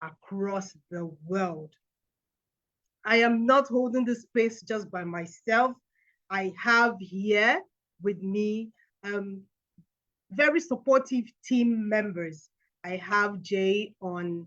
across the world. I am not holding this space just by myself. I have here with me very supportive team members. I have Jay on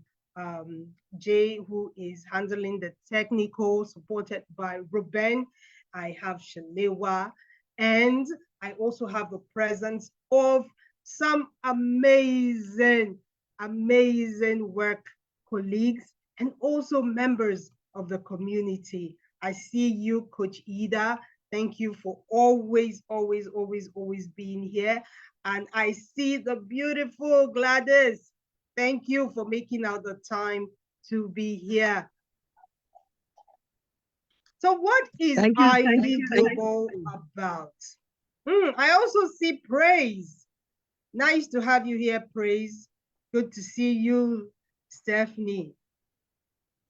Jay, who is handling the technical, supported by Ruben. I have Shalewa, and I also have the presence of some amazing, amazing work colleagues and also members of the community. I see you, Coach Ida. Thank you for always, always, always, always being here. And I see the beautiful Gladys. Thank you for making out the time to be here. So what is Ilead Global about? I also see Praise. Nice to have you here, Praise. Good to see you, Stephanie.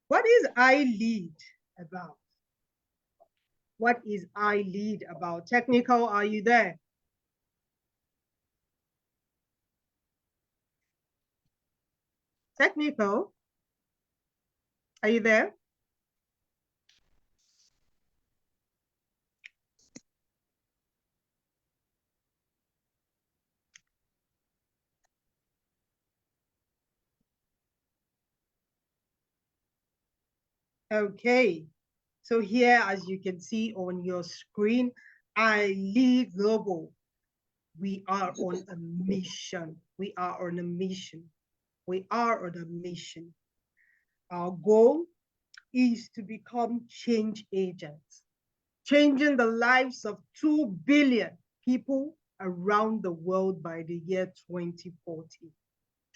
What is Ilead about? What is Ilead about? Technical, are you there? Technical, are you there? Okay, so here, as you can see on your screen, Ilead Global. We are on a mission. We are on a mission. We are on a mission. Our goal is to become change agents, changing the lives of 2 billion people around the world by the year 2040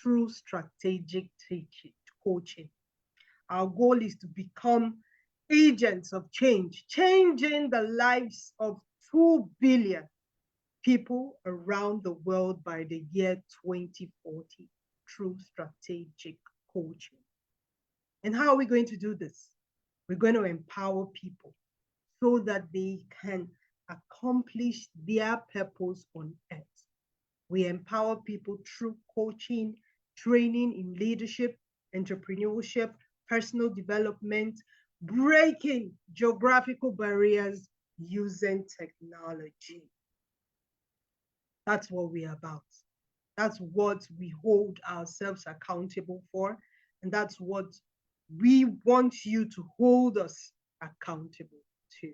through strategic coaching. Our goal is to become agents of change, changing the lives of 2 billion people around the world by the year 2040 through strategic coaching. And how are we going to do this? We're going to empower people so that they can accomplish their purpose on earth. We empower people through coaching, training in leadership, entrepreneurship, personal development, breaking geographical barriers using technology. That's what we're about. That's what we hold ourselves accountable for. And that's what we want you to hold us accountable to.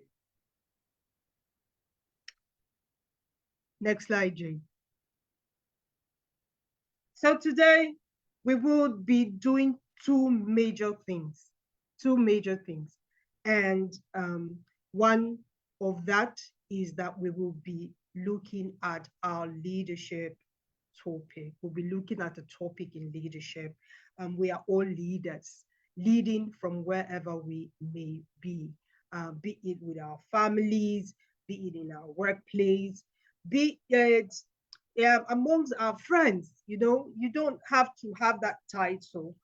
Next slide, Jane. So today we will be doing two major things. And one of that is that we will be looking at our leadership topic. We'll be looking at a topic in leadership. We are all leaders, leading from wherever we may be it with our families, be it in our workplace, be it amongst our friends. You know, you don't have to have that title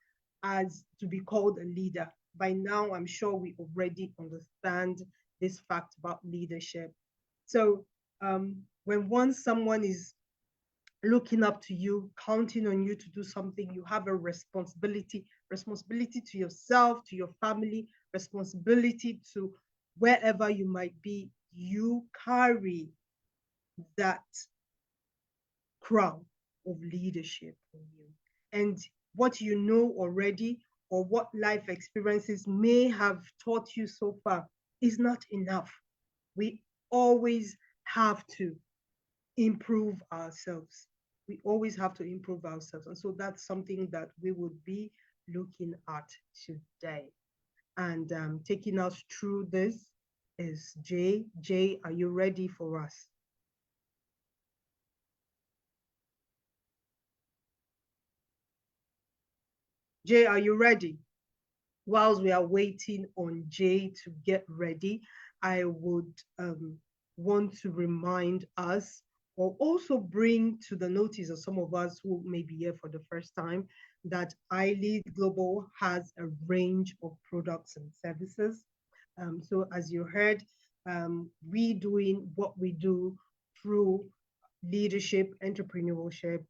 as to be called a leader. By now, I'm sure we already understand this fact about leadership. So when once someone is looking up to you, counting on you to do something, you have a responsibility to yourself, to your family, responsibility to wherever you might be. You carry that crown of leadership on you. And what you know already or what life experiences may have taught you so far is not enough. We always have to improve ourselves. We always have to improve ourselves. And so that's something that we would be looking at today. And taking us through this is Jay. Jay, are you ready for us? Jay, are you ready? Whilst we are waiting on Jay to get ready, I would want to remind us or also bring to the notice of some of us who may be here for the first time that Ilead Global has a range of products and services. So as you heard, we doing what we do through leadership, entrepreneurship.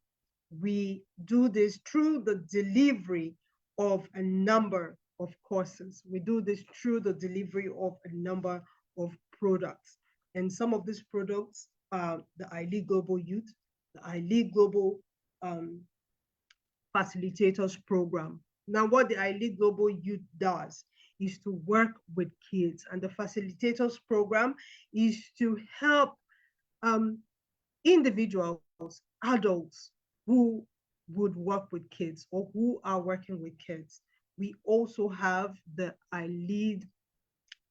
We do this through the delivery of a number of courses. We do this through the delivery of a number of products. And some of these products are the Ilead Global Youth, the Ilead Global Facilitators Program. Now, what the Ilead Global Youth does is to work with kids, and the Facilitators Program is to help individuals, adults who would work with kids or who are working with kids. We also have the Ilead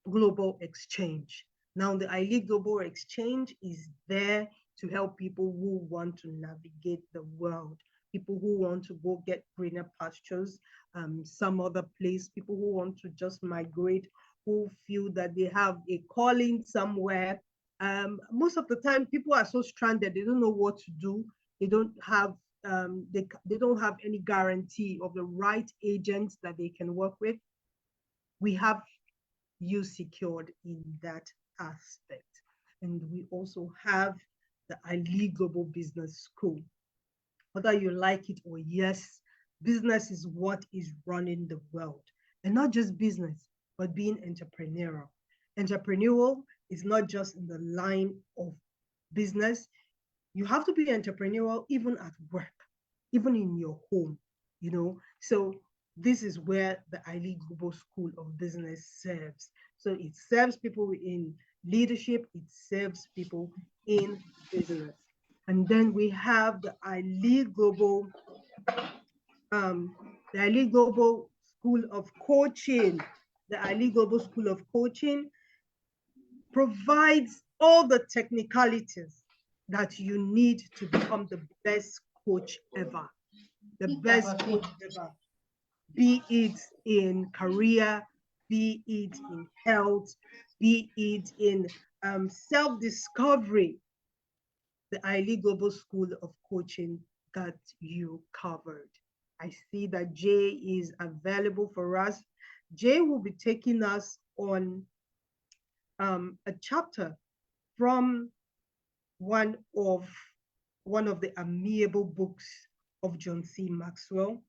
Global Exchange. Now, the Ilead Global Exchange is there to help people who want to navigate the world, people who want to go get greener pastures, some other place, people who want to just migrate, who feel that they have a calling somewhere. Most of the time, people are so stranded; they don't know what to do. They don't have they don't have any guarantee of the right agents that they can work with. We have you secured in that aspect. And we also have the Ilead Global Business School. Whether you like it or yes, business is what is running the world. And not just business, but being entrepreneurial. Entrepreneurial is not just in the line of business. You have to be entrepreneurial even at work, even in your home, you know. So this is where the Ilead Global School of Business serves. So it serves people in leadership, it serves people in business. And then we have the Ilead Global, the Ilead Global School of Coaching. The Ilead Global School of Coaching provides all the technicalities that you need to become the best coach ever. The best coach ever. Be it in career, be it in health, be it in self-discovery. The Ilead Global School of Coaching got you covered. I see that Jay is available for us. Jay will be taking us on a chapter from one of the amiable books of John C. Maxwell,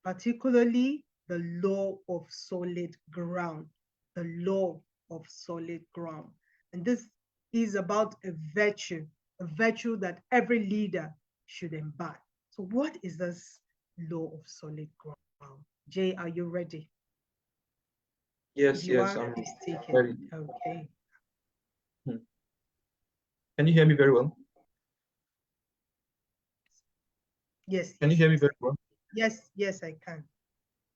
particularly the law of solid ground, the law of solid ground. And this is about a virtue that every leader should embody. So what is this law of solid ground? Jay, are you ready? Yes, You yes, are, I'm please take it. ready. Okay. Can you hear me very well? Yes, Can you yes, hear me yes. very well? Yes, yes, I can.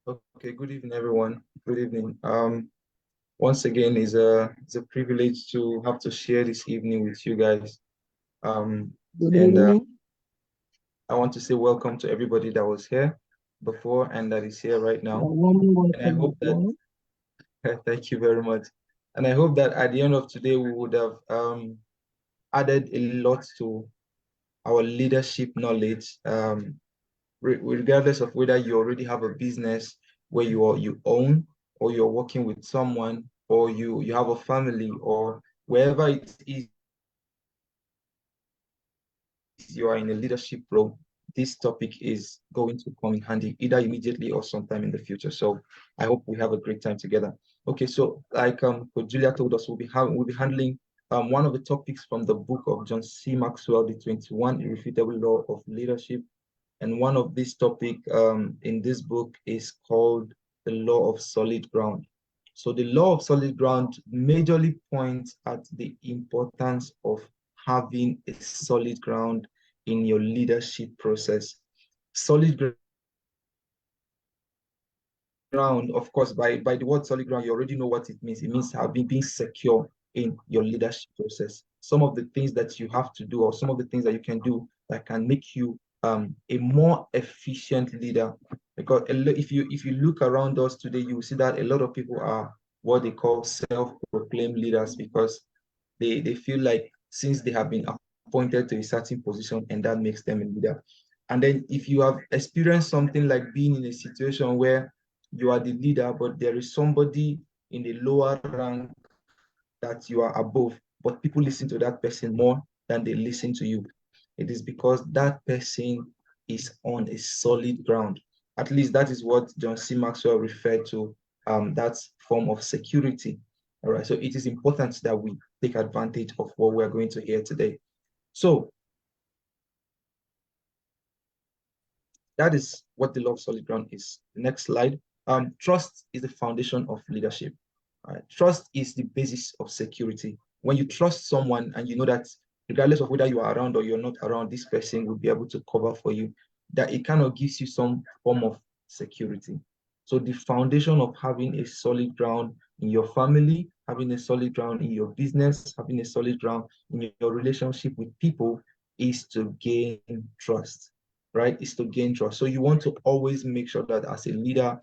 Okay, good evening, everyone. Good evening. Once again, it's a privilege to have to share this evening with you guys. Um, Good and evening. I want to say welcome to everybody that was here before and that is here right You're now. warmly And I welcome hope as that well. thank you very much. And I hope that at the end of today, we would have added a lot to our leadership knowledge. Regardless of whether you already have a business where you own, or you're working with someone, or you have a family, or wherever it is you are in a leadership role, this topic is going to come in handy either immediately or sometime in the future. So I hope we have a great time together. Okay, so like Coach Julia told us, we'll be handling one of the topics from the book of John C. Maxwell, the 21 Irrefutable Law of Leadership. And one of this topic in this book is called the law of solid ground. So the law of solid ground majorly points at the importance of having a solid ground in your leadership process. Solid ground, of course, by the word solid ground, you already know what it means. It means having being secure in your leadership process. Some of the things that you have to do, or some of the things that you can do that can make you a more efficient leader. Because if you look around us today, you will see that a lot of people are what they call self-proclaimed leaders, because they feel like since they have been appointed to a certain position and that makes them a leader. And then if you have experienced something like being in a situation where you are the leader, but there is somebody in the lower rank that you are above, but people listen to that person more than they listen to you, it is because that person is on a solid ground. At least that is what John C. Maxwell referred to, that form of security. All right. So it is important that we take advantage of what we're going to hear today. So that is what the law of solid ground is. Next slide. Trust is the foundation of leadership. Right? Trust is the basis of security. When you trust someone and you know that regardless of whether you are around or you're not around, this person will be able to cover for you, that it kind of gives you some form of security. So the foundation of having a solid ground in your family, having a solid ground in your business, having a solid ground in your relationship with people is to gain trust, right? Is to gain trust. So you want to always make sure that as a leader,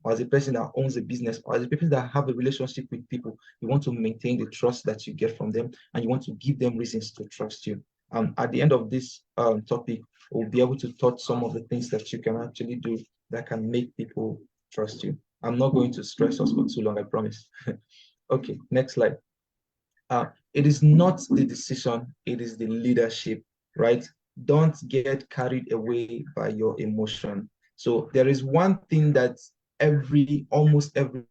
or as a person that owns a business, or as a person that have a relationship with people, you want to maintain the trust that you get from them, and you want to give them reasons to trust you. At the end of this topic, we'll be able to touch some of the things that you can actually do that can make people trust you. I'm not going to stress us for too long, I promise. Okay, next slide. It is not the decision, it is the leadership, right? Don't get carried away by your emotion. So there is one thing that almost every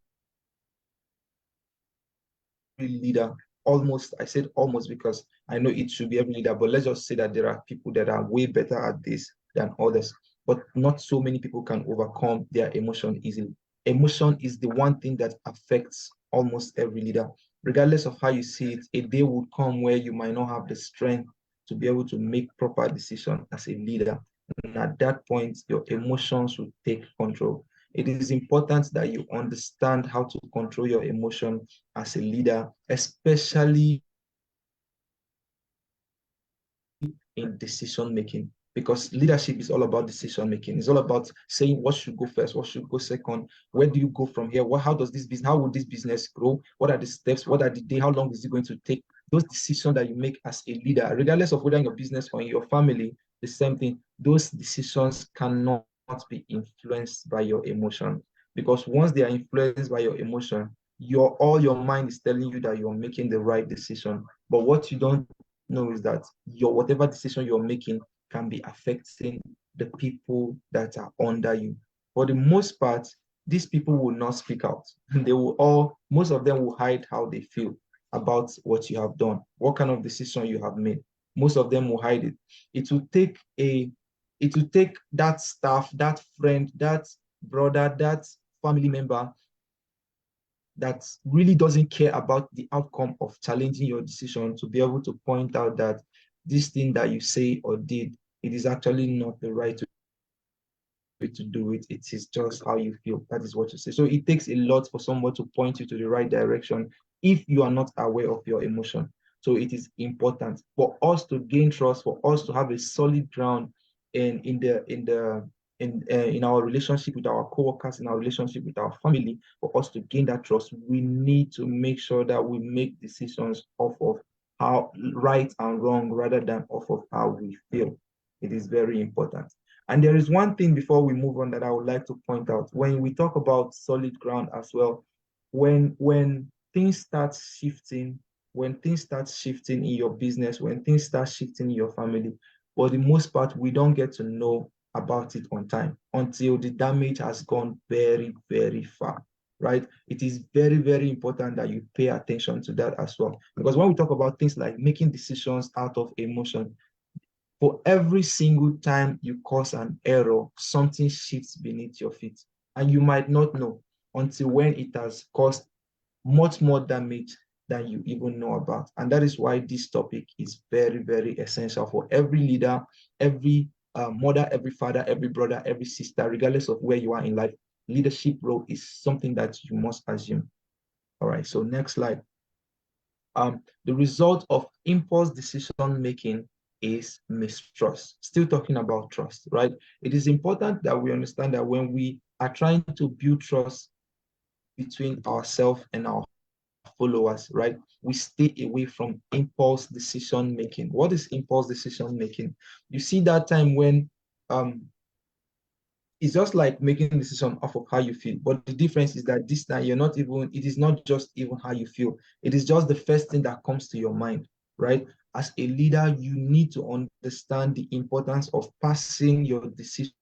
leader, almost, I said almost because I know it should be every leader, but let's just say that there are people that are way better at this than others, but not so many people can overcome their emotion easily. Emotion is the one thing that affects almost every leader. Regardless of how you see it, a day will come where you might not have the strength to be able to make proper decisions as a leader. And at that point, your emotions will take control. It is important that you understand how to control your emotion as a leader, especially in decision making, because leadership is all about decision making. It's all about saying what should go first, what should go second, where do you go from here, how does this business, how will this business grow, what are the steps, what are the day, how long is it going to take? Those decisions that you make as a leader, regardless of whether in your business or in your family, the same thing. Those decisions cannot be influenced by your emotion, because once they are influenced by your emotion, your mind is telling you that you're making the right decision. But what you don't know is that your whatever decision you're making can be affecting the people that are under you. For the most part, these people will not speak out. They will all, most of them will hide how they feel about what you have done, what kind of decision you have made. Most of them will hide it. It will take that staff, that friend, that brother, that family member that really doesn't care about the outcome of challenging your decision to be able to point out that this thing that you say or did, it is actually not the right way to do it. It is just how you feel. That is what you say. So it takes a lot for someone to point you to the right direction if you are not aware of your emotion. So it is important for us to gain trust, for us to have a solid ground in our relationship with our coworkers, in our relationship with our family. For us to gain that trust, we need to make sure that we make decisions off of how right and wrong rather than off of how we feel. It is very important. And there is one thing before we move on that I would like to point out. When we talk about solid ground as well, when things start shifting, when things start shifting in your business, when things start shifting in your family, for the most part, we don't get to know about it on time until the damage has gone very, very far, right? It is very, very important that you pay attention to that as well. Because when we talk about things like making decisions out of emotion, for every single time you cause an error, something shifts beneath your feet. And you might not know until when it has caused much more damage than you even know about. And that is why this topic is very, very essential for every leader, every mother, every father, every brother, every sister, regardless of where you are in life. Leadership role is something that you must assume. All right, so next slide. The result of impulse decision making is mistrust. Still talking about trust, right? It is important that we understand that when we are trying to build trust between ourselves and our followers, right? We stay away from impulse decision making. What is impulse decision making? You see that time when it's just like making a decision off of how you feel. But the difference is that this time it is not just even how you feel. It is just the first thing that comes to your mind, right? As a leader, you need to understand the importance of passing your decisions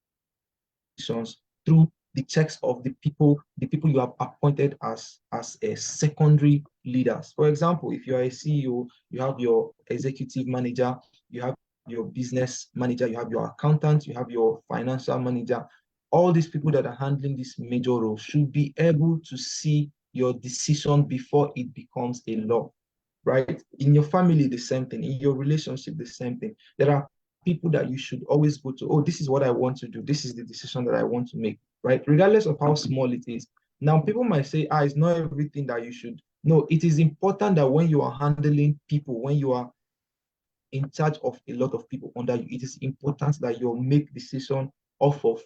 through the checks of the people you have appointed as a secondary leaders. For example, if you are a CEO, you have your executive manager, you have your business manager, you have your accountant, you have your financial manager. All these people that are handling this major role should be able to see your decision before it becomes a law, right? In your family, the same thing. In your relationship, the same thing. There are people that you should always go to. Oh, this is what I want to do. This is the decision that I want to make, right? Regardless of how small it is. Now, people might say, it's not everything that you should. No, it is important that when you are handling people, when you are in charge of a lot of people under you, it is important that you make decision off of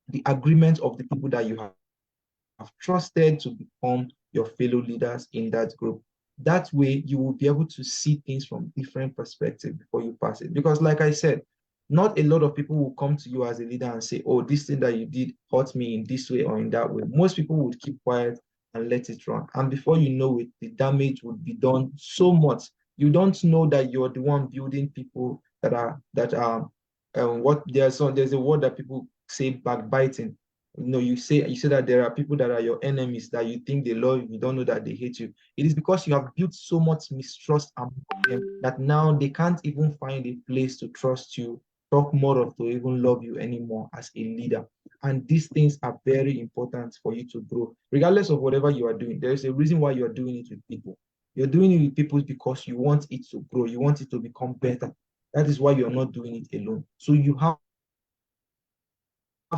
the agreement of the people that you have trusted to become your fellow leaders in that group. That way, you will be able to see things from different perspectives before you pass it. Because, like I said, not a lot of people will come to you as a leader and say, oh, this thing that you did hurt me in this way or in that way. Most people would keep quiet and let it run. And before you know it, the damage would be done so much. You don't know that you're the one building people what there's a word that people say, backbiting. You say that there are people that are your enemies, that you think they love you, you don't know that they hate you. It is because you have built so much mistrust among them that now they can't even find a place to trust you, talk more of, to even love you anymore as a leader. And these things are very important for you to grow. Regardless of whatever you are doing, there is a reason why you are doing it with people. You're doing it with people because you want it to grow, you want it to become better. That is why you're not doing it alone. So you have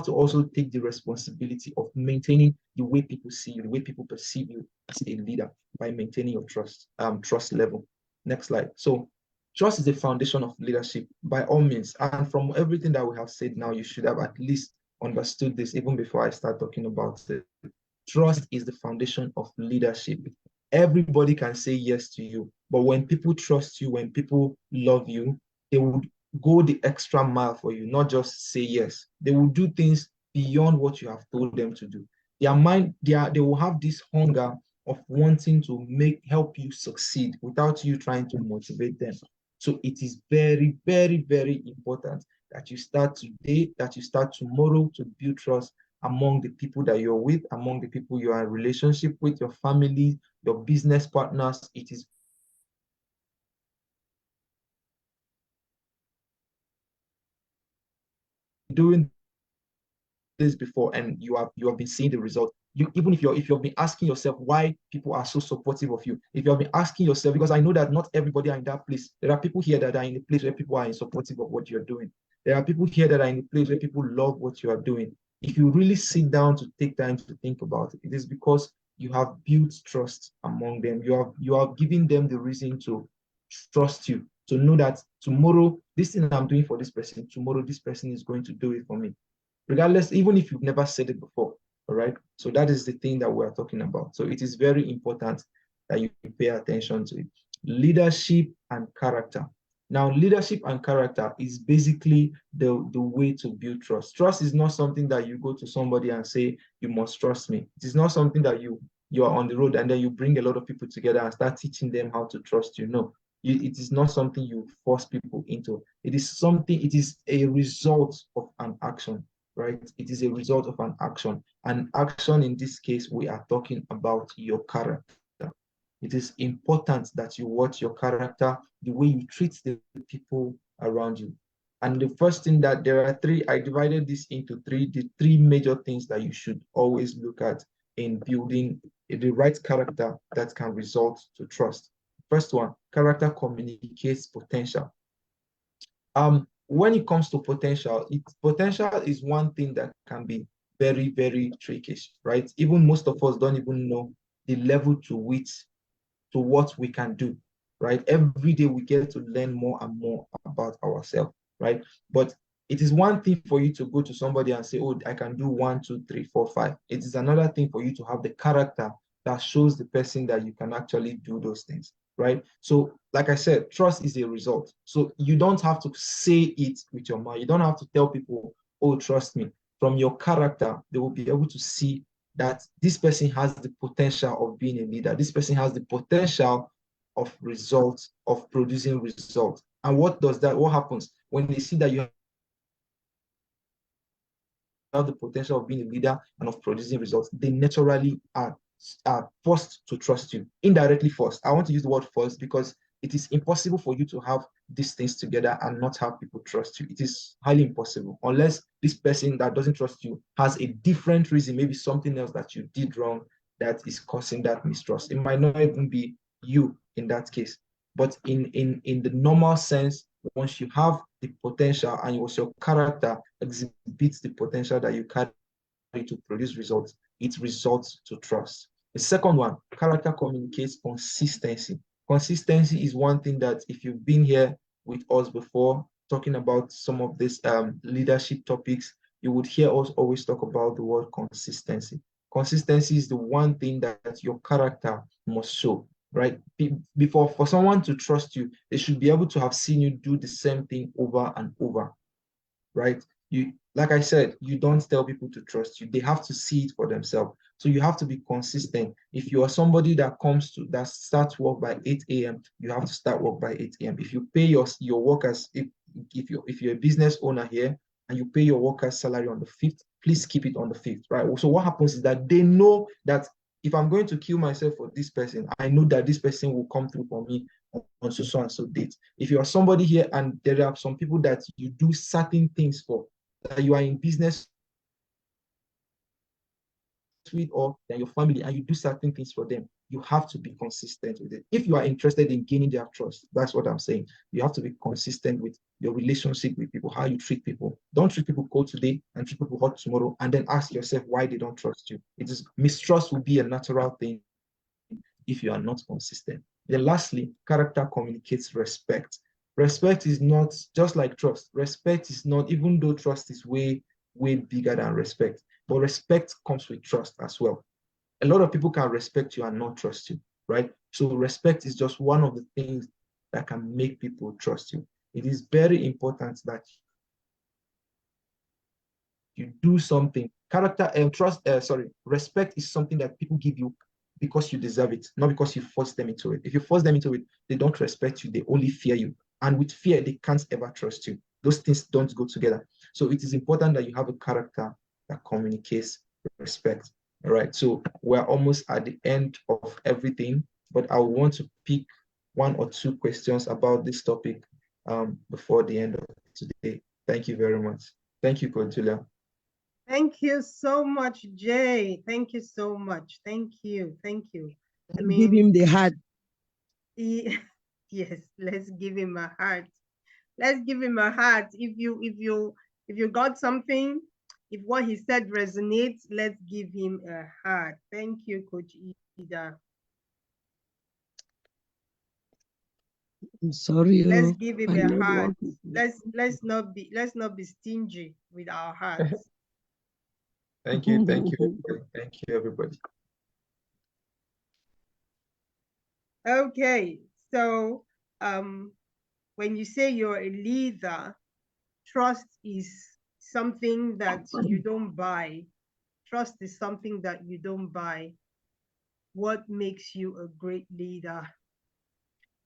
to also take the responsibility of maintaining the way people see you, the way people perceive you as a leader, by maintaining your trust level. Next slide. So trust is the foundation of leadership by all means. And from everything that we have said now, you should have at least understood this even before I start talking about it. Trust is the foundation of leadership. Everybody can say yes to you, but when people trust you, when people love you, they would go the extra mile for you, not just say yes. They will do things beyond what you have told them to do. Their mind, they will have this hunger of wanting to help you succeed without you trying to motivate them. So it is very, very, very important that you start today, that you start tomorrow to build trust among the people that you're with, among the people you are in relationship with, your family, your business partners. It is doing this before and you have been seeing the result. Even if you've been asking yourself why people are so supportive of you, if you have been asking yourself, because I know that not everybody are in that place. There are people here that are in a place where people are supportive of what you're doing. There are people here that are in a place where people love what you are doing. If you really sit down to take time to think about it, it is because you have built trust among them. You have given them the reason to trust you, to know that tomorrow, this thing I'm doing for this person, tomorrow this person is going to do it for me, regardless, even if you've never said it before. All right. So that is the thing that we're talking about. So it is very important that you pay attention to it. Leadership and character. Now, leadership and character is basically the way to build trust. Trust is not something that you go to somebody and say, you must trust me. It is not something that you are on the road and then you bring a lot of people together and start teaching them how to trust you. No, it is not something you force people into. It is a result of an action, right? It is a result of an action. An action in this case, we are talking about your character. It is important that you watch your character, the way you treat the people around you. And the first thing, that there are three, I divided this into the three major things that you should always look at in building the right character that can result to trust. First one, character communicates potential. When it comes to potential is one thing that can be very, very tricky, right? Even most of us don't even know the level to what we can do, right? Every day we get to learn more and more about ourselves, right? But it is one thing for you to go to somebody and say, oh, I can do 1, 2, 3, 4, 5. It is another thing for you to have the character that shows the person that you can actually do those things, right? So, like I said, trust is a result. So you don't have to say it with your mouth. You don't have to tell people, oh, trust me. From your character, they will be able to see that this person has the potential of being a leader. This person has the potential of results, of producing results. And what happens when they see that you have the potential of being a leader and of producing results? They naturally are forced to trust you, indirectly forced. I want to use the word forced because it is impossible for you to have these things together and not have people trust you. It is highly impossible unless this person that doesn't trust you has a different reason, maybe something else that you did wrong that is causing that mistrust. It might not even be you in that case. But in the normal sense, once you have the potential and once your character exhibits the potential that you carry to produce results, it results to trust. The second one, character communicates consistency. Consistency is one thing that if you've been here with us before, talking about some of these leadership topics, you would hear us always talk about the word consistency. Consistency is the one thing that your character must show, right? Before, for someone to trust you, they should be able to have seen you do the same thing over and over, right? You, like I said, you don't tell people to trust you. They have to see it for themselves. So you have to be consistent. If you are somebody that starts work by 8 a.m., you have to start work by 8 a.m. If you pay your workers, if you're a business owner here and you pay your workers salary on the 5th, please keep it on the 5th, right? So what happens is that they know that if I'm going to kill myself for this person, I know that this person will come through for me on so and so date. If you are somebody here and there are some people that you do certain things for, that you are in business with, or than your family, and you do certain things for them, you have to be consistent with it. If you are interested in gaining their trust, that's what I'm saying. You have to be consistent with your relationship with people, how you treat people. Don't treat people cold today and treat people hot tomorrow, and then ask yourself why they don't trust you. It is mistrust will be a natural thing if you are not consistent. Then lastly, character communicates respect. Respect is not just like trust. Respect is not, even though trust is way bigger than respect, but respect comes with trust as well. A lot of people can respect you and not trust you, right? So respect is just one of the things that can make people trust you. It is very important that you do something. Respect is something that people give you because you deserve it, not because you force them into it. If you force them into it, they don't respect you, they only fear you. And with fear, they can't ever trust you. Those things don't go together. So it is important that you have a character that communicates respect. All right. So we're almost at the end of everything, but I want to pick one or two questions about this topic before the end of today. Thank you very much. Thank you, Coach Julia. Thank you so much, Jay. Thank you so much. Thank you. Thank you. I Give him mean, the heart. yes, let's give him a heart. Let's give him a heart. If you got something, if what he said resonates, let's give him a heart. Thank you, Coach Ida. I'm sorry. Let's give him I a love heart. working. Let's not be stingy with our hearts. Thank you, thank you, thank you, everybody. Okay, so when you say you're a leader, trust is something that you don't buy. Trust is something that you don't buy. What makes you a great leader?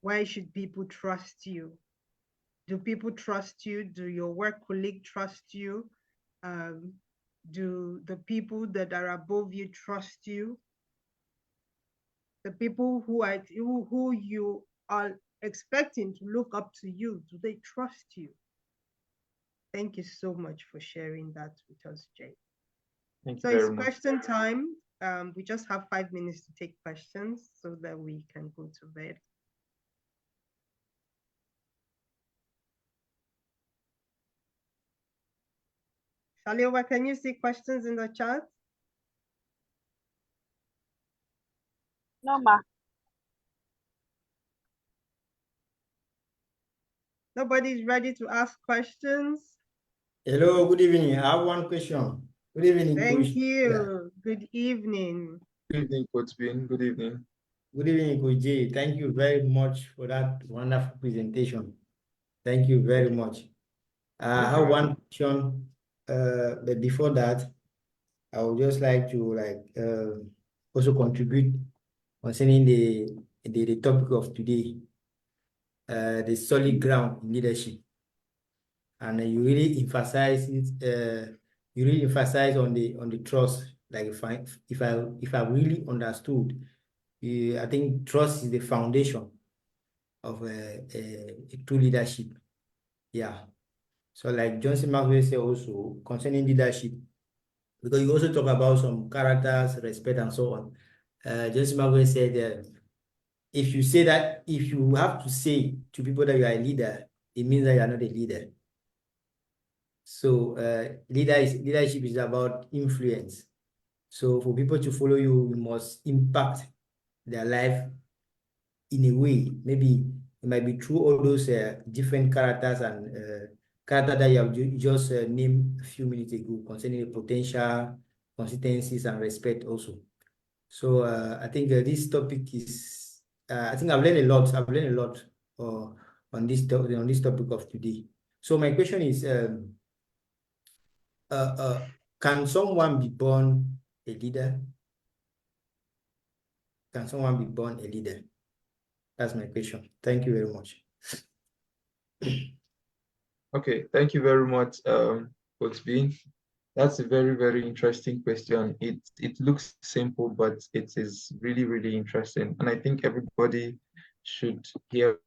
Why should people trust you? Do people trust you? Do your work colleague trust you? Do the people that are above you trust you? The people who you are expecting to look up to you, do they trust you? Thank you so much for sharing that with us, Jay. Thank So you it's very much. question time. We just have 5 minutes to take questions so that we can go to bed. Shalewa, can you see questions in the chat? No, ma. Nobody's ready to ask questions? Hello, good evening. I have one question. Good evening, Thank Coach. you. Yeah. Good evening. Good evening, Coach Bean. Good evening. Good evening, Coach Jay. Thank you very much for that wonderful presentation. Thank you very much. I have one question, but before that, I would just like to also contribute concerning the the topic of today, the solid ground in leadership. And you really emphasize it, you really emphasize on the trust. Like if I really understood, I think trust is the foundation of a true leadership. Yeah. So like Johnson Maxwell said also concerning leadership, because you also talk about some characters, respect, and so on. Johnson Maxwell said if you say that, if you have to say to people that you are a leader, it means that you are not a leader. So leadership is about influence. So for people to follow you, you must impact their life in a way. Maybe it might be through all those different characters and character that you have just named a few minutes ago concerning the potential, consistencies, and respect also. So I think this topic is, I think I've learned a lot. I've learned a lot on this topic of today. So my question is, can someone be born a leader? Can someone be born a leader? That's my question. Thank you very much. Okay, thank you very much, Coach Bean. That's a very, very interesting question. It looks simple, but it is really, really interesting. And I think everybody should hear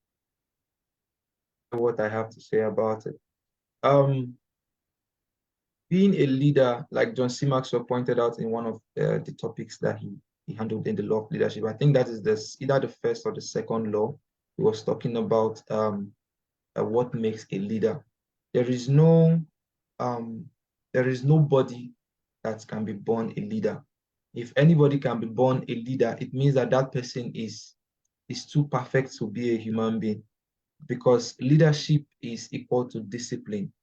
what I have to say about it. Being a leader, like John C. Maxwell pointed out in one of the topics that he handled in the law of leadership, I think that is either the first or the second law. He was talking about what makes a leader. There is nobody that can be born a leader. If anybody can be born a leader, it means that that person is too perfect to be a human being, because leadership is equal to discipline.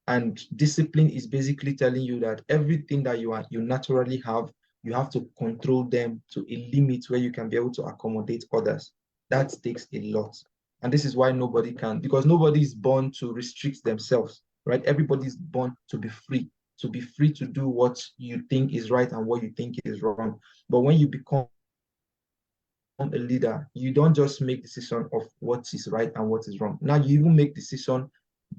And discipline is basically telling you that everything that you naturally have, you have to control them to a limit where you can be able to accommodate others. That takes a lot. And this is why nobody can, because nobody is born to restrict themselves, right? Everybody is born to be free to do what you think is right and what you think is wrong. But when you become a leader, you don't just make decision of what is right and what is wrong. Now you even make decision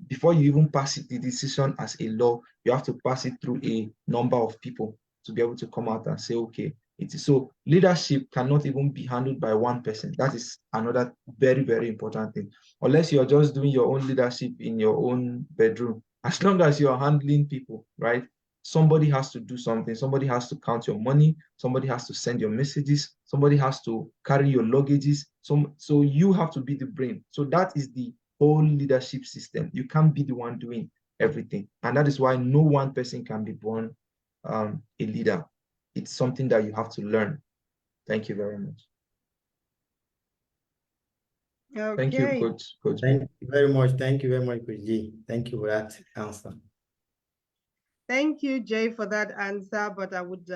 before you even pass it, the decision as a law. You have to pass it through a number of people to be able to come out and say, okay, it is. So leadership cannot even be handled by one person. That is another very, very important thing. Unless you're just doing your own leadership in your own bedroom, as long as you're handling people, right? Somebody has to do something. Somebody has to count your money. Somebody has to send your messages. Somebody has to carry your luggages. So you have to be the brain. So that is the whole leadership system. You can't be the one doing everything. And that is why no one person can be born a leader. It's something that you have to learn. Thank you very much. Okay. Thank you, Coach. Thank you very much. Thank you very much, Coach G. Thank you for that answer. Thank you, Jay, for that answer. But I would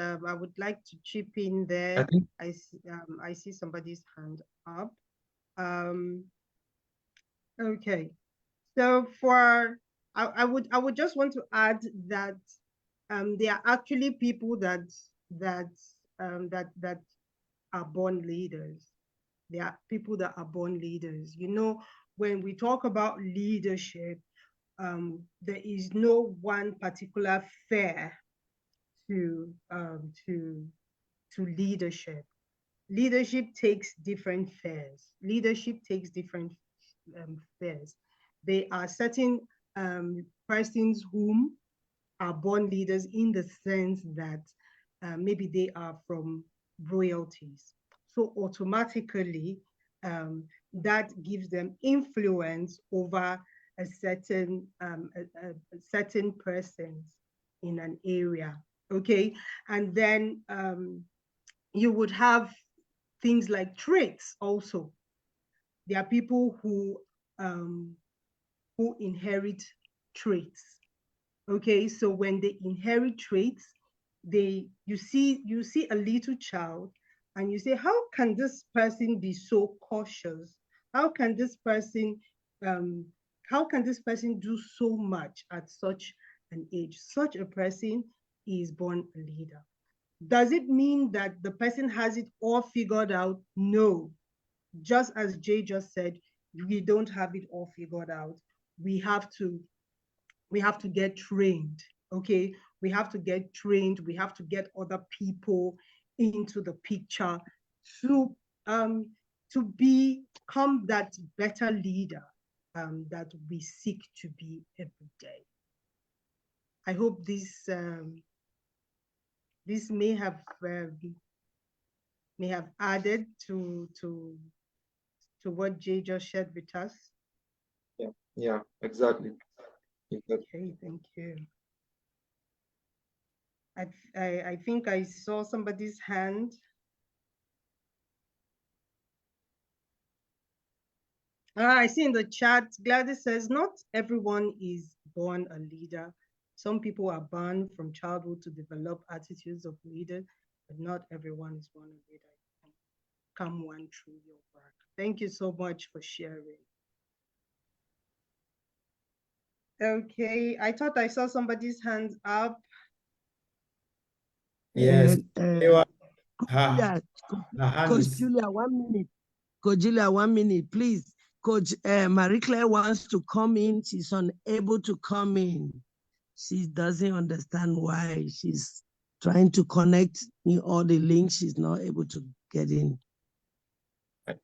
like to chip in there. I see somebody's hand up. Okay. So I would just want to add that there are actually people that are born leaders. There are people that are born leaders. You know, when we talk about leadership, there is no one particular fare to leadership. Leadership takes different fares. Leadership takes different fares. There are certain persons whom are born leaders in the sense that maybe they are from royalties. So automatically, that gives them influence over a certain persons in an area. Okay, and then you would have things like traits also. There are people who inherit traits. Okay, so when they inherit traits, you see a little child and you say, how can this person be so cautious? How can this person do so much at such an age? Such a person is born a leader. Does it mean that the person has it all figured out? No. just as Jay just said, we don't have it all figured out. We have to get trained. Okay, we have to get trained. We have to get other people into the picture to become that better leader that we seek to be every day. I hope this may have added to what Jay just shared with us. Yeah, exactly. Okay, thank you. I think I saw somebody's hand. I see in the chat, Gladys says, not everyone is born a leader. Some people are born from childhood to develop attitudes of leader, but not everyone is born a leader. You can come one through your work. Thank you so much for sharing. Okay, I thought I saw somebody's hand up. Yes. Julia, hand Coach is Julia, 1 minute. Coach Julia, 1 minute, please. Coach Marie Claire wants to come in. She's unable to come in. She doesn't understand why. She's trying to connect in all the links. She's not able to get in. Are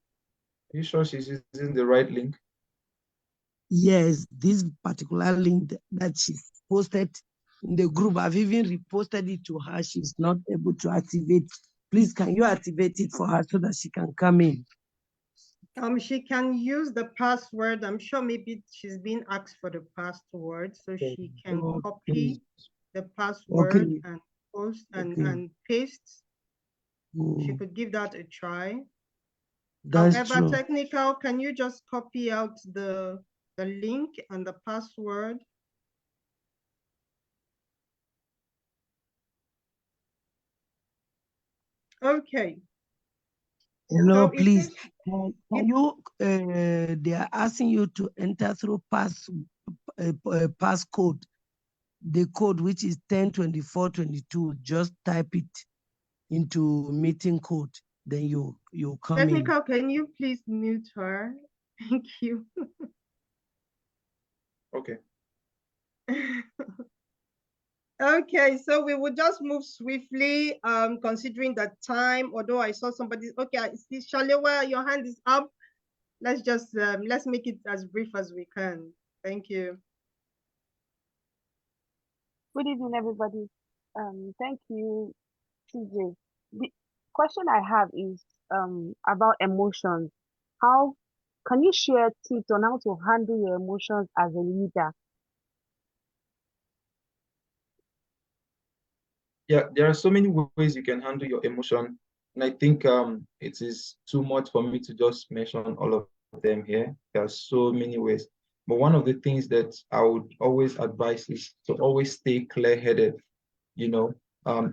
you sure she's using the right link? Yes, this particular link that she's posted in the group, I've even reposted it to her. She's not able to activate. Please, can you activate it for her so that she can come in? She can use the password. I'm sure maybe she's been asked for the password, so she can copy the password and post and paste. She could give that a try. That's However, true. technical, can you just copy out the link and the password? Okay. Hello, So please. Can you? They are asking you to enter through passcode, the code which is 102422. Just type it into meeting code. Then you come technical, in. can you please mute her? Thank you. Okay. Okay, so we will just move swiftly, considering that time, although I saw somebody, okay, I see Shalewa, your hand is up. Let's just, let's make it as brief as we can. Thank you. Good evening, everybody. Thank you, TJ. The question I have is about emotions. How can you share tips on how to handle your emotions as a leader? Yeah, there are so many ways you can handle your emotion. And I think it is too much for me to just mention all of them here. There are so many ways. But one of the things that I would always advise is to always stay clear-headed. You know,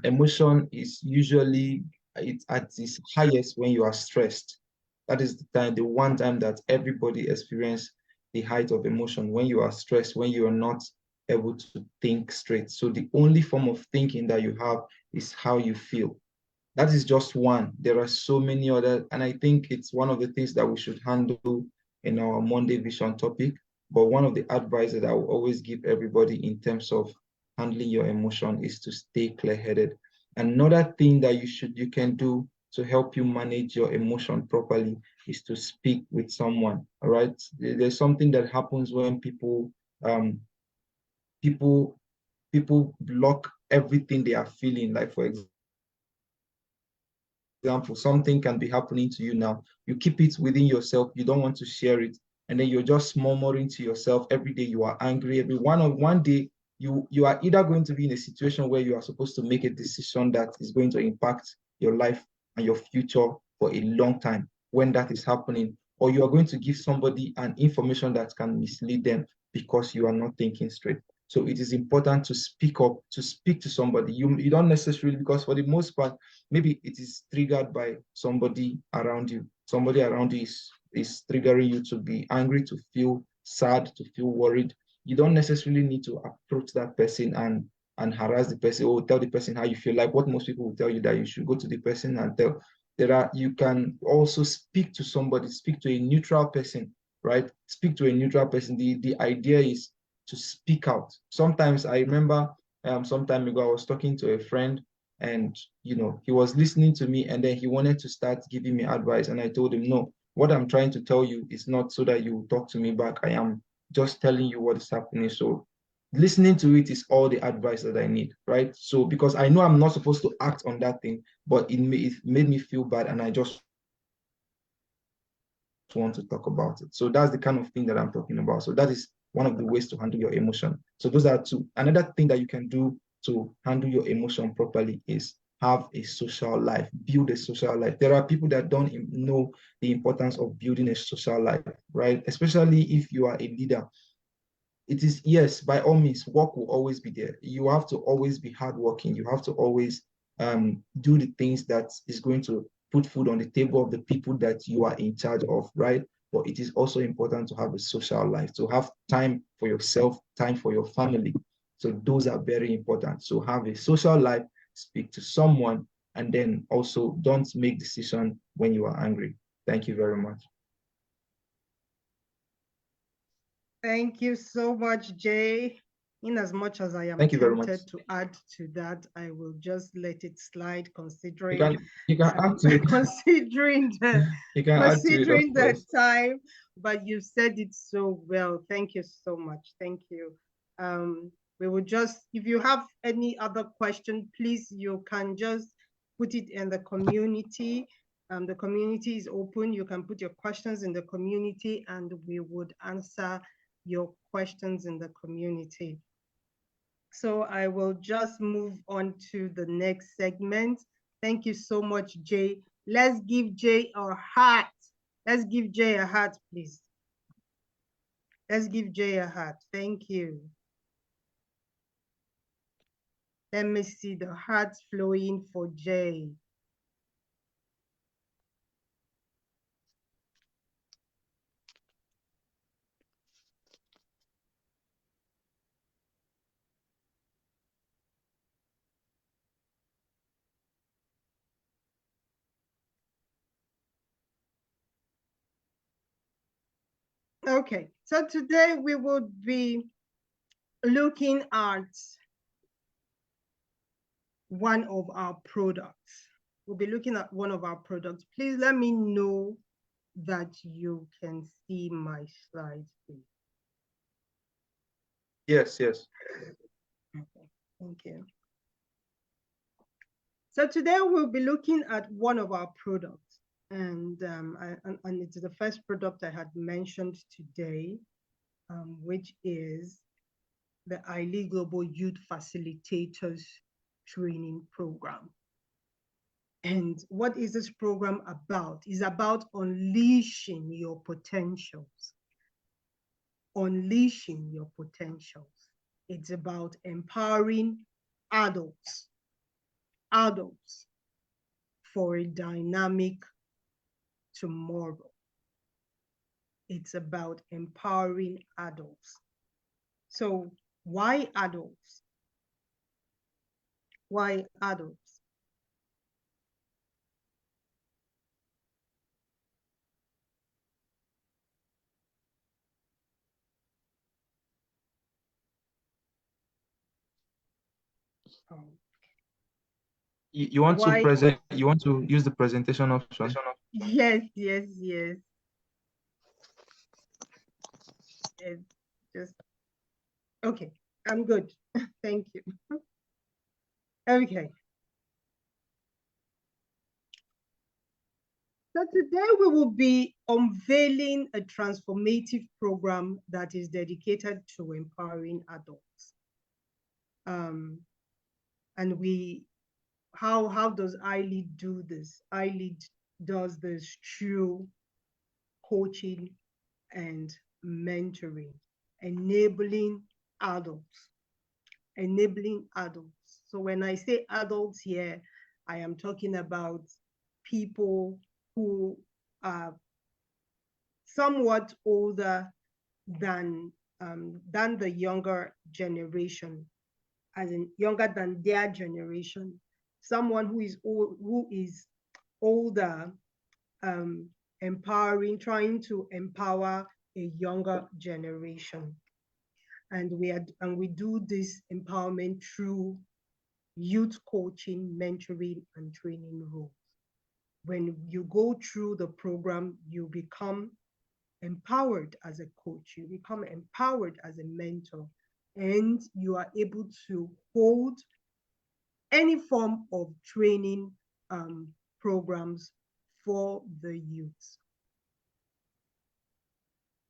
emotion is usually it's at its highest when you are stressed. That is the one time that everybody experience the height of emotion, when you are stressed, when you are not able to think straight. So the only form of thinking that you have is how you feel. That is just one. There are so many other, and I think it's one of the things that we should handle in our Monday Vision topic. But one of the advice that I will always give everybody in terms of handling your emotion is to stay clear-headed. Another thing that you can do to help you manage your emotion properly is to speak with someone. All right. There's something that happens when people people block everything they are feeling. Like for example, something can be happening to you now. You keep it within yourself. You don't want to share it. And then you're just murmuring to yourself every day. You are angry. One day, you are either going to be in a situation where you are supposed to make a decision that is going to impact your life and your future for a long time when that is happening, or you are going to give somebody an information that can mislead them because you are not thinking straight. So it is important to speak up, to speak to somebody. You don't necessarily, because for the most part, maybe it is triggered by somebody around you. Somebody around you is triggering you to be angry, to feel sad, to feel worried. You don't necessarily need to approach that person and harass the person or tell the person how you feel. Like what most people will tell you, that you should go to the person and tell You can also speak to somebody, speak to a neutral person, right? Speak to a neutral person. The idea is to speak out. Sometimes I remember some time ago, I was talking to a friend, and he was listening to me, and then he wanted to start giving me advice. And I told him, no, what I'm trying to tell you is not so that you talk to me back. I am just telling you what is happening. So listening to it is all the advice that I need, right? So because I know I'm not supposed to act on that thing, but it made me feel bad, and I just want to talk about it. So that's the kind of thing that I'm talking about. So that is one of the ways to handle your emotion. So those are two. Another thing that you can do to handle your emotion properly is have a social life, build a social life. There are people that don't know the importance of building a social life, right? Especially if you are a leader. It is, yes, by all means, work will always be there. You have to always be hardworking. You have to always do the things that is going to put food on the table of the people that you are in charge of, right? But it is also important to have a social life, to have time for yourself, time for your family. So those are very important. So have a social life, speak to someone, and then also don't make decisions when you are angry. Thank you very much. Thank you so much, Jay. In as much as I am Thank you very much. tempted to add to that, I will just let it slide, considering You can add to it. considering the You can add to it, of considering the course. time. But you said it so well. Thank you so much. Thank you. We will just, if you have any other question, please, you can just put it in the community. The community is open. You can put your questions in the community, and we would answer your questions in the community. So I will just move on to the next segment. Thank you so much, Jay. Let's give Jay a heart. Let's give Jay a heart, please. Let's give Jay a heart. Thank you. Let me see the hearts flowing for Jay. Okay, so today we will be looking at one of our products. We'll be looking at one of our products. Please let me know that you can see my slides, please. Yes, yes. Okay, thank you. So today we'll be looking at one of our products, and it's the first product I had mentioned today, which is the Ilead Global Youth Facilitators Training Program. And what is this program about? It's about unleashing your potentials. Unleashing your potentials. It's about empowering adults for a dynamic tomorrow. It's about empowering adults. So why adults? Why adults? You want to present, you want to use the presentation option? Yes. It's just, okay, I'm good. Thank you. Okay. So today we will be unveiling a transformative program that is dedicated to empowering adults. And how does Ilead do this? Ilead does this through coaching and mentoring, enabling adults. So when I say adults here, I am talking about people who are somewhat older than the younger generation, as in younger than their generation. Someone who is old, who is older, trying to empower a younger generation. And we do this empowerment through youth coaching, mentoring, and training roles. When you go through the program, you become empowered as a coach, you become empowered as a mentor, and you are able to hold any form of training programs for the youth.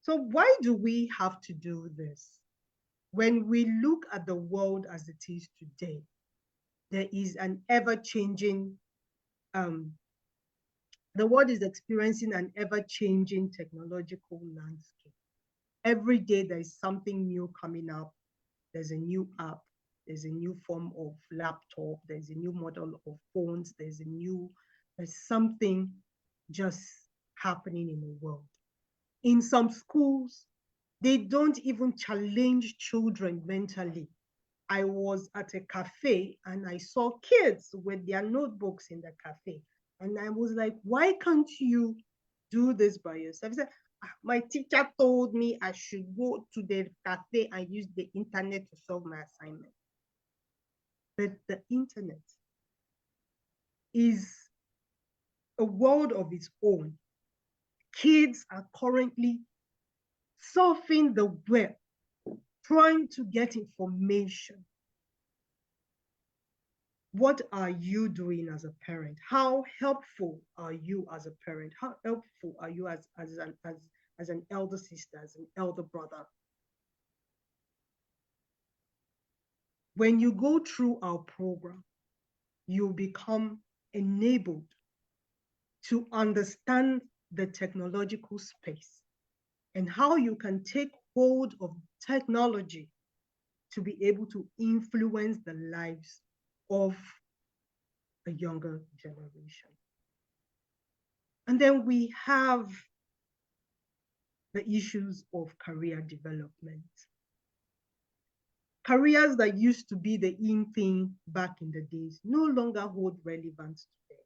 So why do we have to do this? When we look at the world as it is today, there is an ever-changing, the world is experiencing an ever-changing technological landscape. Every day there is something new coming up. There's a new app, there's a new form of laptop, there's a new model of phones, there's something just happening in the world. In some schools, they don't even challenge children mentally. I was at a cafe and I saw kids with their notebooks in the cafe. And I was like, why can't you do this by yourself? He said, my teacher told me I should go to the cafe and use the internet to solve my assignment. But the internet is a world of its own. Kids are currently surfing the web, trying to get information. What are you doing as a parent? How helpful are you as a parent? How helpful are you as an elder sister, as an elder brother? When you go through our program, you become enabled to understand the technological space and how you can take hold of technology to be able to influence the lives of a younger generation. And then we have the issues of career development. Careers that used to be the in thing back in the days no longer hold relevance today.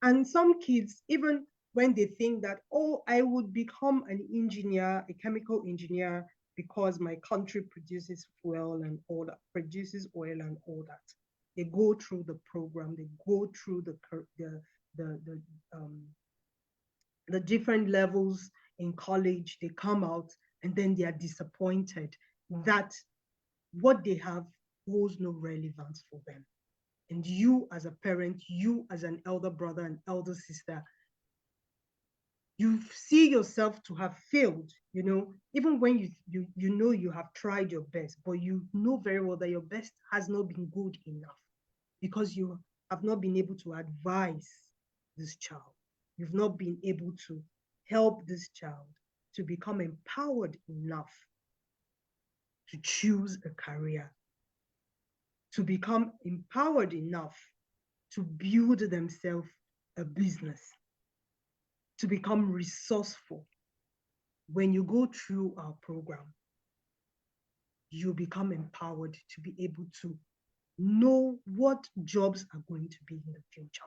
And some kids, even when they think that, oh, I would become an engineer, a chemical engineer, because my country produces fuel and all that, produces oil and all that. They go through the program, they go through the different levels in college, they come out, and then they are disappointed that what they have holds no relevance for them. And you as a parent, you as an elder brother and elder sister, you see yourself to have failed, even when you know you have tried your best, but you know very well that your best has not been good enough because you have not been able to advise this child. You've not been able to help this child to become empowered enough to choose a career, to become empowered enough to build themselves a business, to become resourceful. When you go through our program, you become empowered to be able to know what jobs are going to be in the future.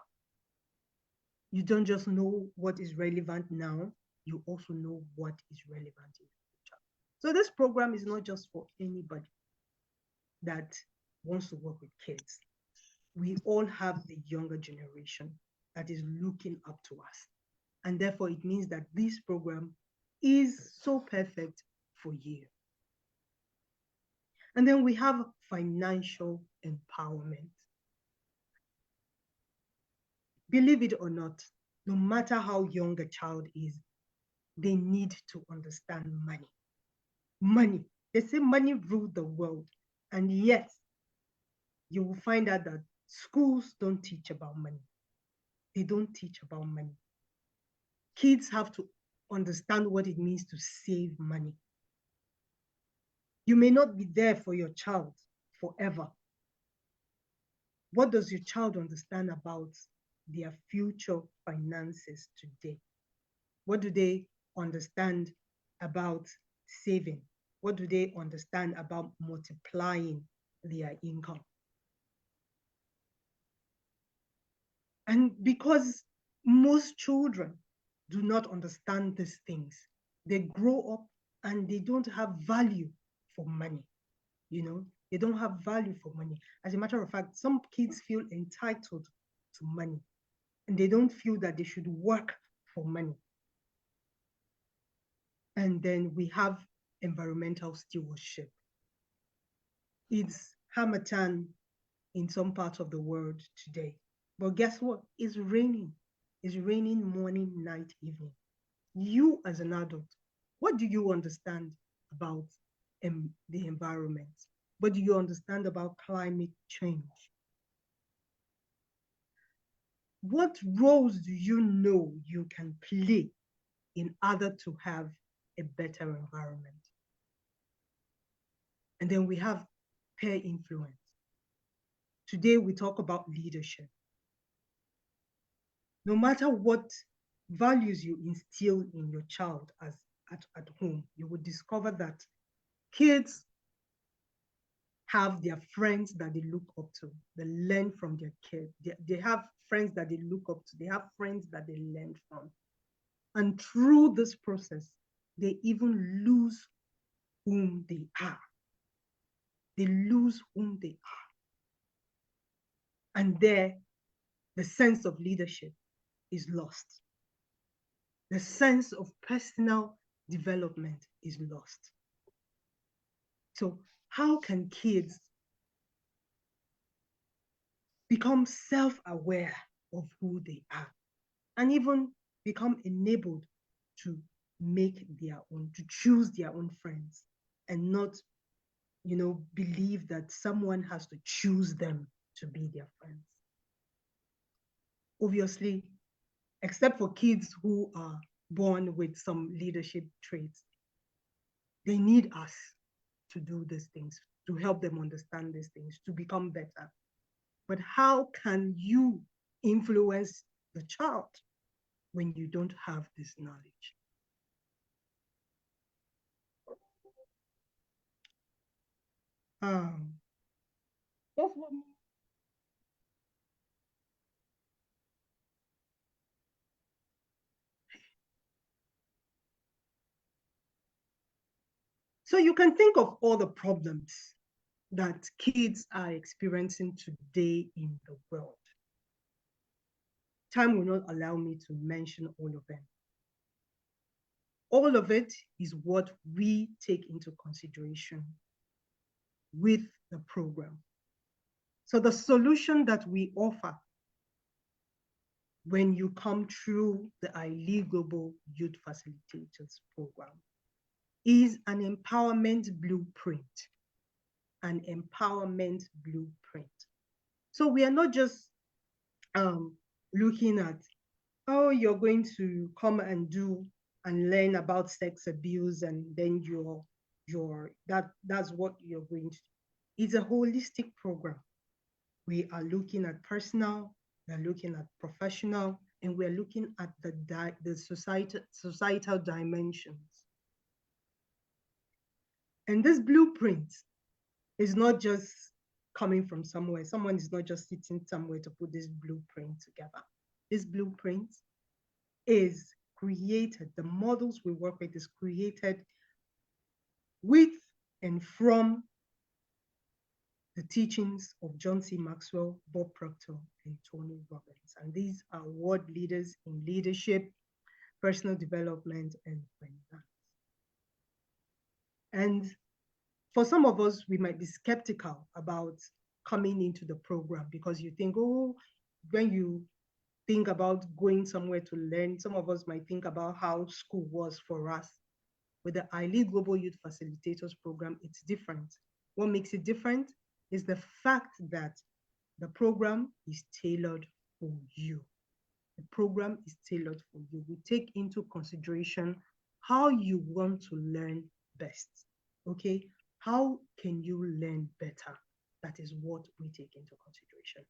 You don't just know what is relevant now, you also know what is relevant in the future. So this program is not just for anybody that wants to work with kids. We all have the younger generation that is looking up to us. And therefore, it means that this program is so perfect for you. And then we have financial empowerment. Believe it or not, no matter how young a child is, they need to understand money. Money. They say money rules the world. And yet, you will find out that schools don't teach about money. They don't teach about money. Kids have to understand what it means to save money. You may not be there for your child forever. What does your child understand about their future finances today? What do they understand about saving? What do they understand about multiplying their income? And because most children do not understand these things. They grow up and they don't have value for money. They don't have value for money. As a matter of fact, some kids feel entitled to money and they don't feel that they should work for money. And then we have environmental stewardship. It's Hamatan in some parts of the world today. But guess what? It's raining. It's raining morning, night, evening. You as an adult, what do you understand about the environment? What do you understand about climate change? What roles do you know you can play in order to have a better environment? And then we have peer influence. Today we talk about leadership. No matter what values you instill in your child at home, you will discover that kids have their friends that they look up to. They learn from their kids. They have friends that they look up to. They have friends that they learn from. And through this process, they even lose whom they are. They lose whom they are. And there, the sense of leadership is lost. The sense of personal development is lost. So how can kids become self-aware of who they are and even become enabled to make their own, to choose their own friends and not, believe that someone has to choose them to be their friends? Obviously, except for kids who are born with some leadership traits, they need us to do these things, to help them understand these things, to become better. But how can you influence the child when you don't have this knowledge? That's what. So you can think of all the problems that kids are experiencing today in the world. Time will not allow me to mention all of them. All of it is what we take into consideration with the program. So the solution that we offer when you come through the Ilead Global Youth Facilitators program is an empowerment blueprint. An empowerment blueprint. So we are not just looking at, oh, you're going to come and do and learn about sex abuse and then that's what you're going to do. It's a holistic program. We are looking at personal, we're looking at professional, and we're looking at the societal dimensions. And this blueprint is not just coming from somewhere. Someone is not just sitting somewhere to put this blueprint together. This blueprint is created, the models we work with is created with and from the teachings of John C. Maxwell, Bob Proctor, and Tony Robbins. And these are world leaders in leadership, personal development, and finance. And for some of us, we might be skeptical about coming into the program because you think, oh, when you think about going somewhere to learn, some of us might think about how school was for us. With the Ilead Global Youth Facilitators program, it's different. What makes it different is the fact that the program is tailored for you. The program is tailored for you. We take into consideration how you want to learn best, okay? How can you learn better? That is what we take into consideration.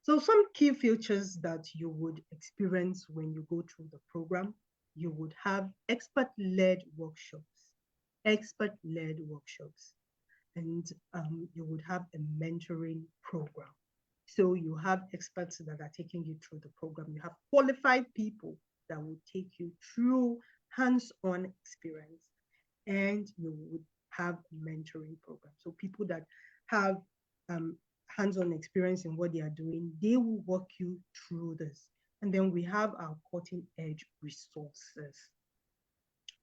So some key features that you would experience when you go through the program, you would have expert-led workshops. Expert-led workshops. and you would have a mentoring program. So you have experts that are taking you through the program. You have qualified people that will take you through hands-on experience, and you would have a mentoring program. So people that have hands-on experience in what they are doing, they will walk you through this. And then we have our cutting edge resources.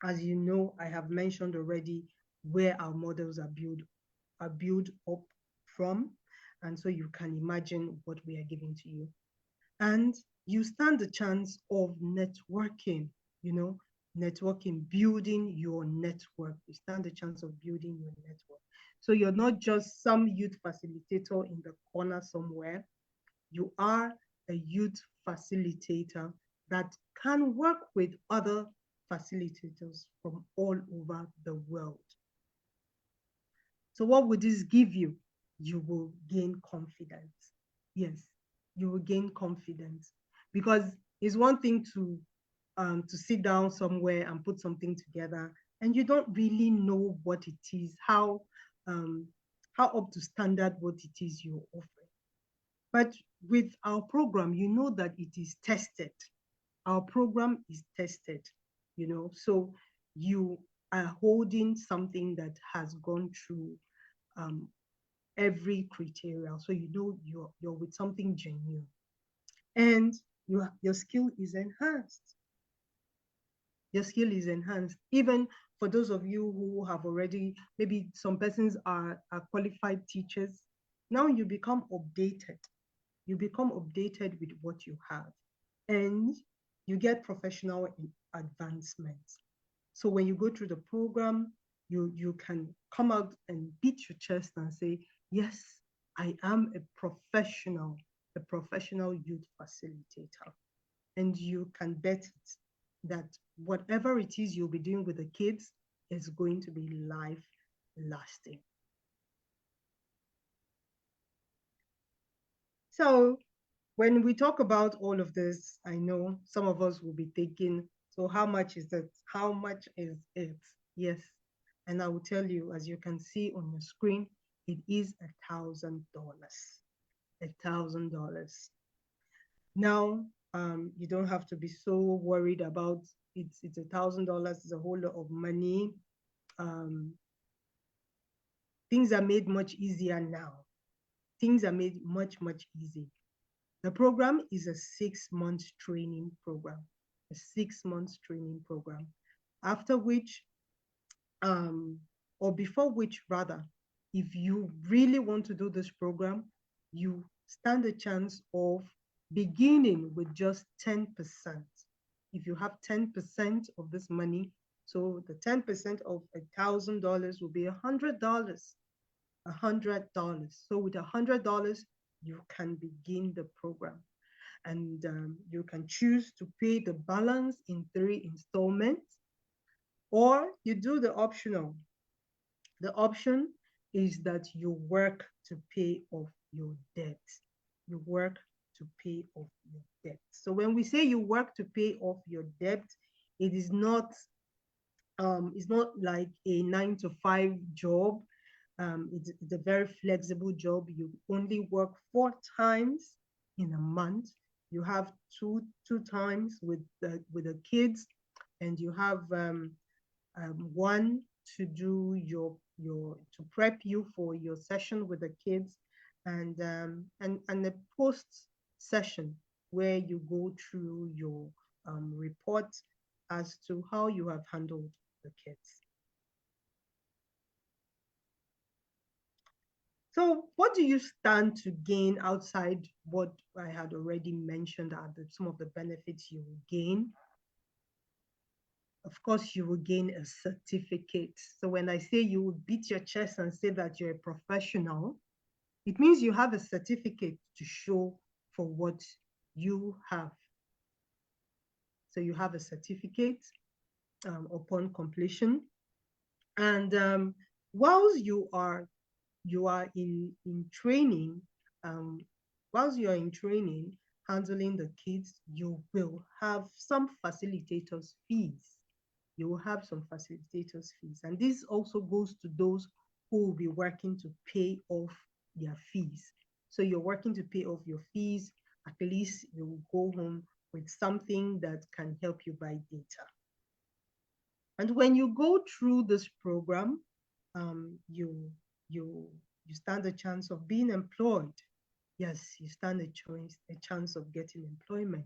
As you know, I have mentioned already where our models are built up from. And so you can imagine what we are giving to you. And you stand a chance of networking, networking, building your network. You stand a chance of building your network. So you're not just some youth facilitator in the corner somewhere. You are a youth facilitator that can work with other facilitators from all over the world. So what would this give you? You will gain confidence. Yes, you will gain confidence, because it's one thing to sit down somewhere and put something together, and you don't really know what it is, how up to standard what it is you're offering. But with our program, you know that it is tested. Our program is tested, so you are holding something that has gone through every criteria. So you're with something genuine, and your skill is enhanced. Your skill is enhanced. Even for those of you who have already, maybe some persons are qualified teachers, now you become updated. You become updated with what you have, and you get professional advancement. So when you go through the program, you can come out and beat your chest and say, yes, I am a professional youth facilitator. And you can bet it that whatever it is you'll be doing with the kids is going to be life lasting. So when we talk about all of this, I know some of us will be thinking, so how much is it? How much is it? Yes. And I will tell you, as you can see on your screen, it is $1,000. $1,000. Now, you don't have to be so worried about it's $1,000. It's a whole lot of money. Things are made much easier now. Things are made much, much easier. The program is a 6-month training program, a 6-month training program, after which, or before which rather, if you really want to do this program, you stand a chance of beginning with just 10%. If you have 10% of this money, so the 10% of $1,000 will be $100. $100. So with $100, you can begin the program, and you can choose to pay the balance in 3 installments, or you do the optional. The option is that you work to pay off your debt. You work to pay off your debt. So when we say you work to pay off your debt, it is not it's not like a 9-to-5 job. It's a very flexible job. You only work 4 times in a month. You have two times with the kids, and you have one to do your to prep you for your session with the kids, and a post session where you go through your report as to how you have handled the kids. So what do you stand to gain outside what I had already mentioned are some of the benefits you will gain? Of course, you will gain a certificate. So when I say you will beat your chest and say that you're a professional, it means you have a certificate to show for what you have. So you have a certificate upon completion. And whilst you are in training, whilst you are in training, handling the kids, you will have some facilitators fees. You will have some facilitators fees. And this also goes to those who will be working to pay off their fees. So you're working to pay off your fees, at least you will go home with something that can help you buy data. And when you go through this program, you stand a chance of being employed. Yes, you stand a chance of getting employment.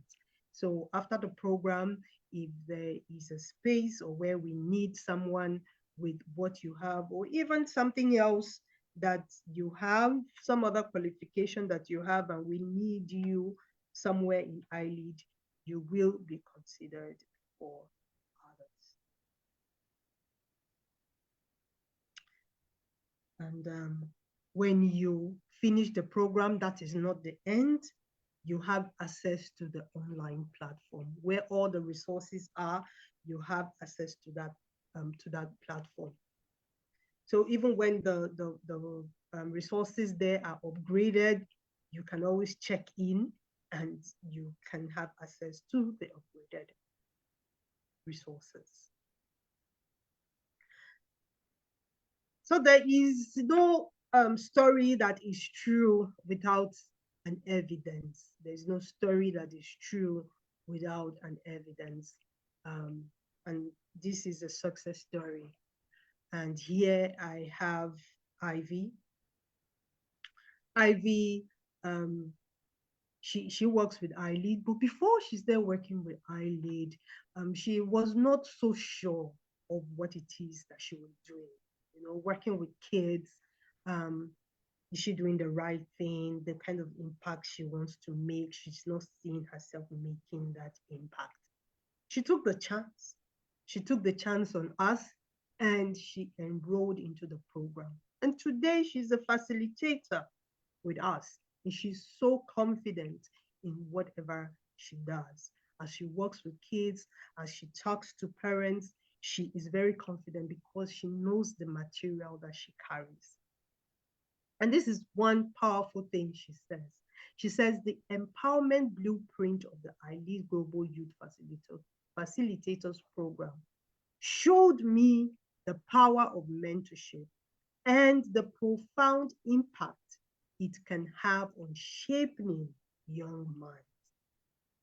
So after the program, if there is a space or where we need someone with what you have, or even something else that you have, some other qualification that you have, and we need you somewhere in Ilead, you will be considered for others. And when you finish the program, that is not the end. You have access to the online platform where all the resources are. You have access to that platform. So even when the resources there are upgraded, you can always check in and you can have access to the upgraded resources. So there is no story that is true without an evidence. There's no story that is true without an evidence. And this is a success story. And here I have Ivy. Ivy, she works with Ilead, but before she's there working with Ilead, she was not so sure of what it is that she was doing. You know, working with kids, is she doing the right thing? The kind of impact she wants to make, she's not seeing herself making that impact. She took the chance. She took the chance on us and she enrolled into the program. And today she's a facilitator with us. And she's so confident in whatever she does. As she works with kids, as she talks to parents, she is very confident because she knows the material that she carries. And this is one powerful thing she says. She says the empowerment blueprint of the Ilead Global Youth Facilitators Program showed me the power of mentorship and the profound impact it can have on shaping young minds.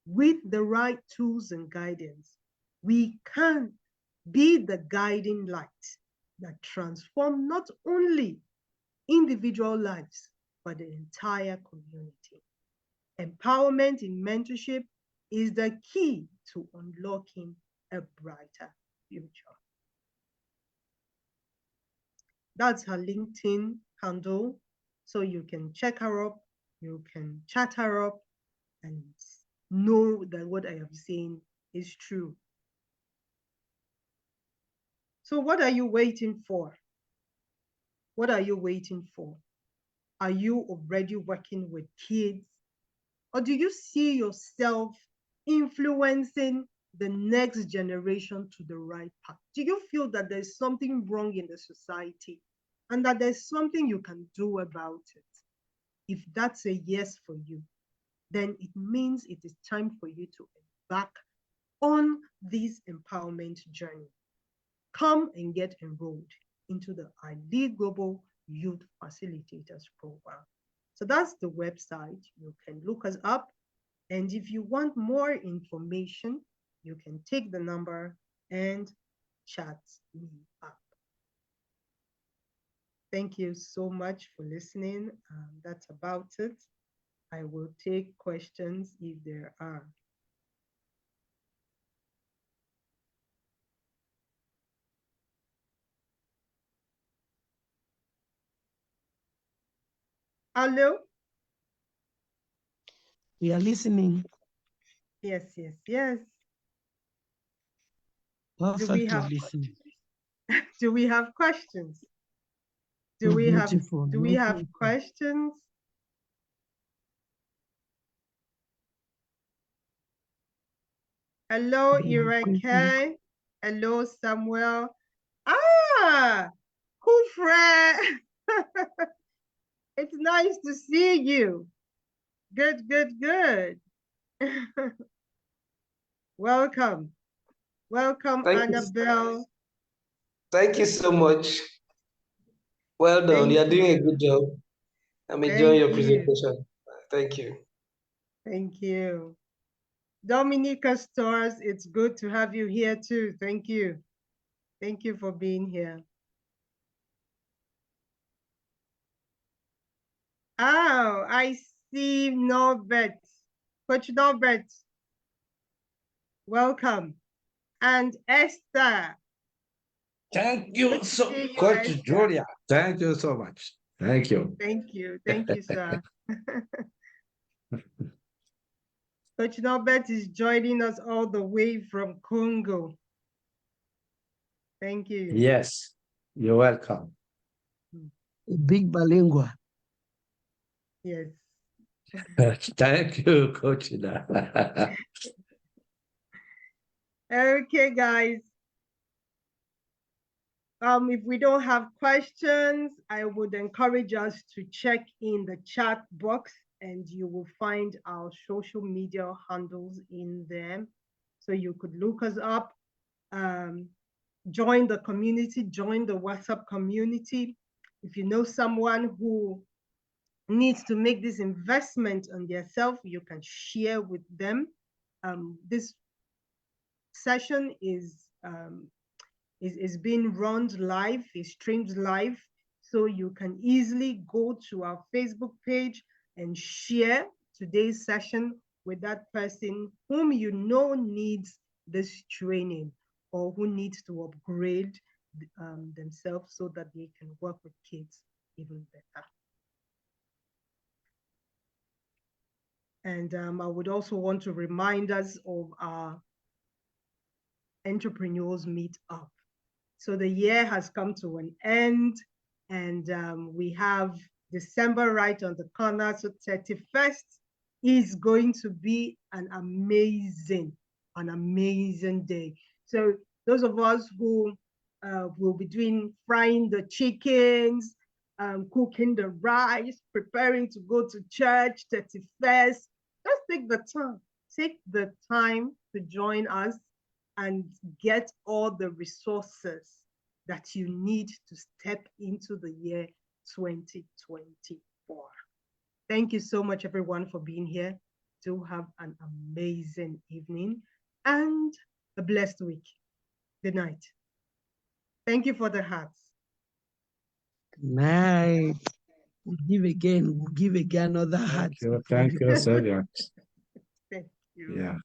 With the right tools and guidance, we can be the guiding light that transforms not only individual lives, but the entire community. Empowerment in mentorship is the key to unlocking a brighter future. That's her LinkedIn handle. So you can check her up, you can chat her up, and know that what I am saying is true. So what are you waiting for? What are you waiting for? Are you already working with kids? Or do you see yourself influencing the next generation to the right path? Do you feel that there's something wrong in the society and that there's something you can do about it? If that's a yes for you, then it means it is time for you to embark on this empowerment journey. Come and get enrolled into the Ilead Global Youth Facilitators Program. So that's the website. You can look us up. And if you want more information, you can take the number and chat me up. Thank you so much for listening. That's about it. I will take questions if there are. Hello? We are listening. Yes, yes, yes. Perfectly listening. Do we have questions? Do we have questions? Hello, Ireke. Hello, Samuel. Ah, Kufre. It's nice to see you. Good, good, good. Welcome. Welcome, Annabelle. Thank you so much. Well done. Thank You're doing a you. good job. I'm enjoying Thank your you. presentation. Thank you. Thank you. Dominica Stars, it's good to have you here too. Thank you. Thank you for being here. Oh, I see Norbert. Coach Norbert, welcome. And Esther. Thank you Good to so see you, Coach Esther. Julia. Thank you so much. Thank you. Thank you. Thank you, sir. Coach Norbert is joining us all the way from Congo. Thank you. Yes, you're welcome. A big balingua. Yes. Thank you, Coach. Okay, guys. If we don't have questions, I would encourage us to check in the chat box and you will find our social media handles in there. So you could look us up, join the community, join the WhatsApp community. If you know someone who needs to make this investment on themselves, you can share with them. This session is being run live, is streamed live, so you can easily go to our Facebook page and share today's session with that person whom you know needs this training or who needs to upgrade themselves so that they can work with kids even better. And I would also want to remind us of our entrepreneurs meet up. So the year has come to an end and we have December right on the corner. So 31st is going to be an amazing day. So those of us who will be doing frying the chickens, cooking the rice, preparing to go to church 31st, just take the time to join us and get all the resources that you need to step into the year 2024. Thank you so much, everyone, for being here. Do have an amazing evening and a blessed week. Good night. Thank you for the hearts. Good night. We'll give again another heart. Thank you so much. Thank you. Yeah.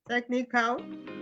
Technical.